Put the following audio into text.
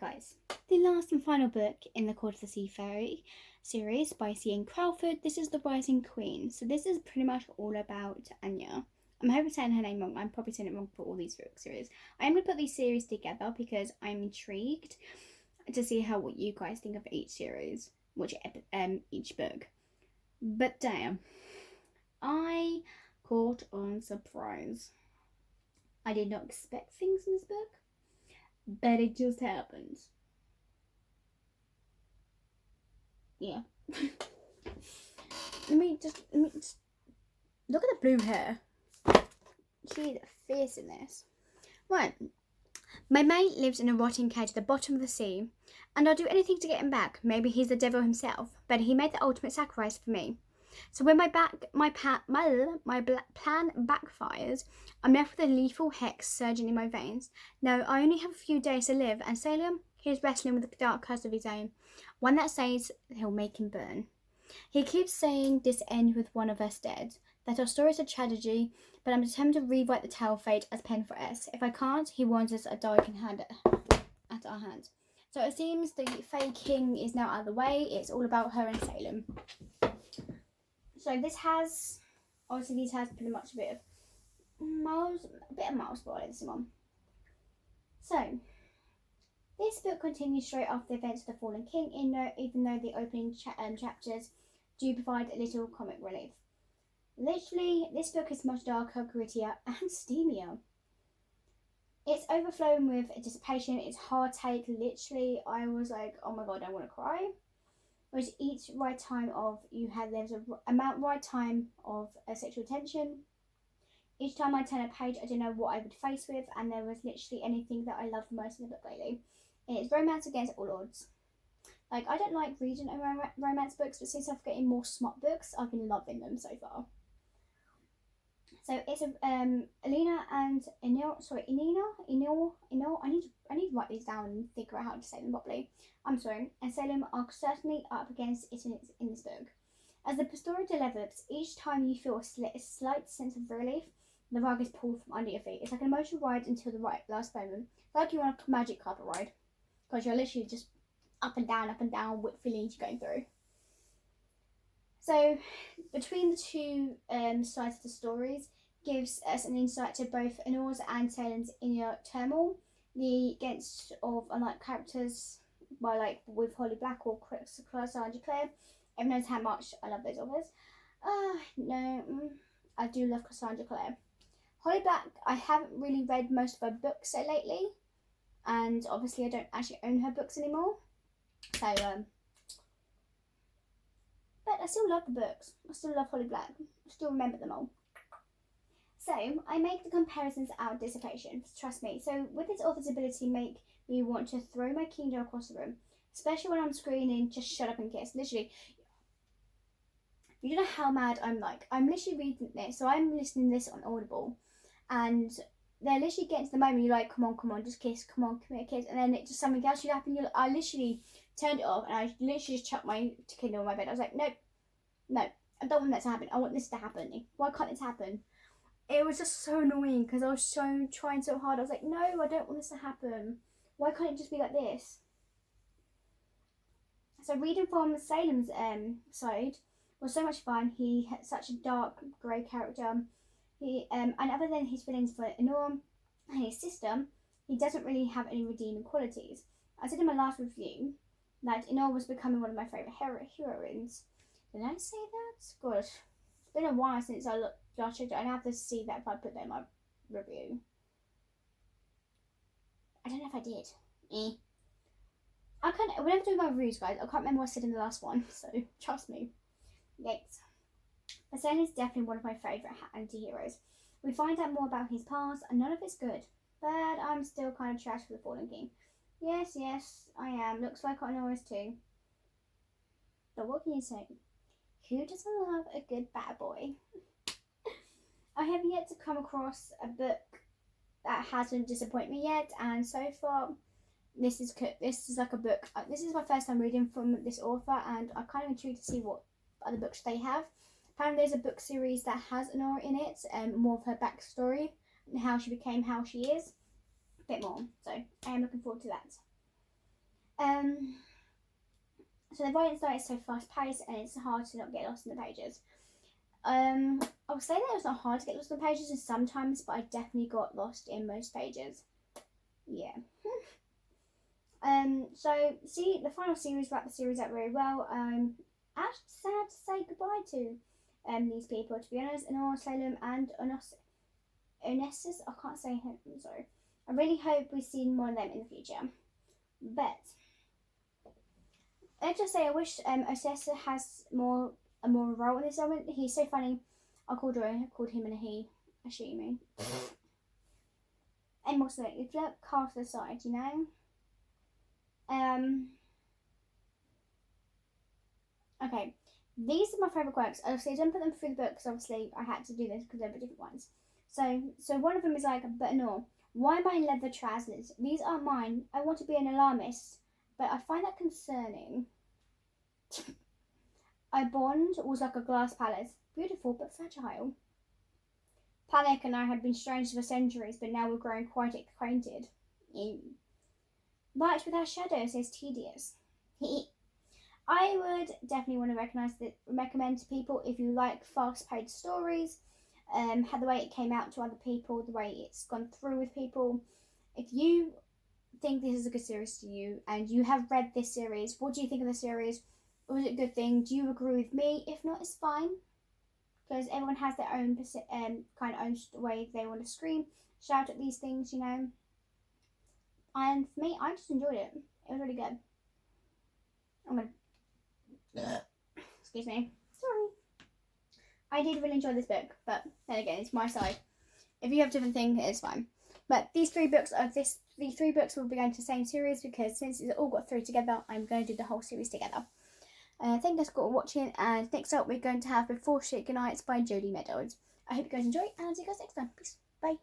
guys, the last and final book in the Court of the Sea Fairy series by C.N. Crawford. This is The Rising Queen. So this is pretty much all about Anya. I'm hoping I'm saying her name wrong. I'm probably saying it wrong for all these book series. I am going to put these series together because I'm intrigued to see what you guys think of each series, each book. But damn, I caught on surprise. I did not expect things in this book, but it just happened. Yeah. let me just look at the blue hair. She's fierce in this. Right. My mate lives in a rotting cage at the bottom of the sea, and I'll do anything to get him back. Maybe he's the devil himself, but he made the ultimate sacrifice for me. So when my plan backfires, I'm left with a lethal hex surging in my veins. Now I only have a few days to live, and Salem, he is wrestling with a dark curse of his own, one that says he'll make him burn. He keeps saying this ends with one of us dead, that our story is a tragedy, but I'm determined to rewrite the tale of fate as pen for us. If I can't, he warns us a dog can hand at our hands. So it seems the Fae King is now out of the way. It's all about her and Salem. So this has pretty much a bit of Miles spoiler this one. So this book continues straight after the events of the Fallen King, even though the opening chapters do provide a little comic relief. Literally, this book is much darker, grittier, and steamier. It's overflowing with anticipation. It's hard take. Literally, I was like, oh my god, I want to cry. Whereas each right time of there's a right time of sexual tension. Each time I turn a page, I don't know what I would face with, and there was literally anything that I loved most in the book lately. And it's romance against all odds. Like, I don't like reading romance books, but since I'm getting more smart books, I've been loving them so far. So it's Alina and Enil. I need to write these down and figure out how to say them properly. I'm sorry. And Salem are certainly up against it in this book. As the story develops, each time you feel a slight sense of relief, the rug is pulled from under your feet. It's like an emotional ride until the last moment. It's like you're on a magic carpet ride, because you're literally just up and down with feelings you're going through. So, between the two sides of the stories, gives us an insight to both Anor's and Salem's inner turmoil, the against of unlike characters, with Holly Black or Cassandra Clare. Everyone knows how much I love those authors. I do love Cassandra Clare. Holly Black, I haven't really read most of her books lately, and obviously I don't actually own her books anymore. So, but I still love the books. I still love Holly Black. I still remember them all. So, I make the comparisons out of dissipation. Trust me. So, with this author's ability make me want to throw my Kindle across the room. Especially when I'm screaming, just shut up and kiss. Literally. You don't know how mad I'm like. I'm literally reading this. So, I'm listening to this on Audible. And they're literally getting to the moment you're like, come on, just kiss. Come on, come here, kiss. And then just something else should happen. I literally turned it off and I literally just chucked my Kindle on my bed. I was like, no, I don't want that to happen. I want this to happen. Why can't this happen? It was just so annoying because I was trying so hard. I was like, no, I don't want this to happen. Why can't it just be like this? So reading from Salem's side was so much fun. He had such a dark, grey character. And other than his feelings for Enor and his sister, he doesn't really have any redeeming qualities. I said in my last review that Enor was becoming one of my favourite heroines. Did I say that? God, it's been a while since I last checked it. I have to see that if I put that in my review. I don't know if I did. Whenever I do my reviews, guys, I can't remember what I said in the last one, so trust me. Yikes. Basen is definitely one of my favourite anti-heroes. We find out more about his past, and none of it's good. But I'm still kind of trash for the Fallen King. Yes, I am. Looks like I know is too. But what can you say? Who doesn't love a good bad boy? I have yet to come across a book that hasn't disappointed me yet, and so far, this is like a book. This is my first time reading from this author, and I'm kind of intrigued to see what other books they have. Apparently, there's a book series that has Honora in it, more of her backstory and how she became how she is, a bit more. So I am looking forward to that. So the writing style is so fast paced and it's hard to not get lost in the pages. I would say that it was not hard to get lost in the pages sometimes, but I definitely got lost in most pages. Yeah. So see, the final series wrapped the series up very well. Actually sad to say goodbye to these people, to be honest, Honor, Salem and Onassis. I can't say him, I'm sorry. I really hope we see more of them in the future. But let's just say I wish Osessa has a more role in this moment. He's so funny. I called him and a he, a she, you mean. And also, if you look cast to the side, you know. Okay, these are my favourite quirks. Obviously, I didn't put them through the book because obviously I had to do this because they were different ones. So one of them is like, but no, why am I in leather trousers? These aren't mine. I want to be an alarmist, but I find that concerning. I bond was like a glass palace, beautiful but fragile. Panic and I had been strangers for centuries, but now we're growing quite acquainted. Light without shadows is tedious. I would definitely want to recommend to people if you like fast-paced stories, the way it came out to other people, the way it's gone through with people. If you think this is a good series to you and you have read this series, what do you think of the series? Was it a good thing? Do you agree with me? If not, it's fine, because everyone has their own kind of own way they want to scream, shout at these things, you know. And for me, I just enjoyed it. It was really good. I'm gonna excuse me. Sorry. I did really enjoy this book, but then again, it's my side. If you have a different thing, it's fine. But these three books will be going to the same series because since it's all got through together, I'm going to do the whole series together. Thank you guys for watching, and next up we're going to have Before Shit Goodnights by Jodie Meadows. I hope you guys enjoy, and I'll see you guys next time. Peace. Bye.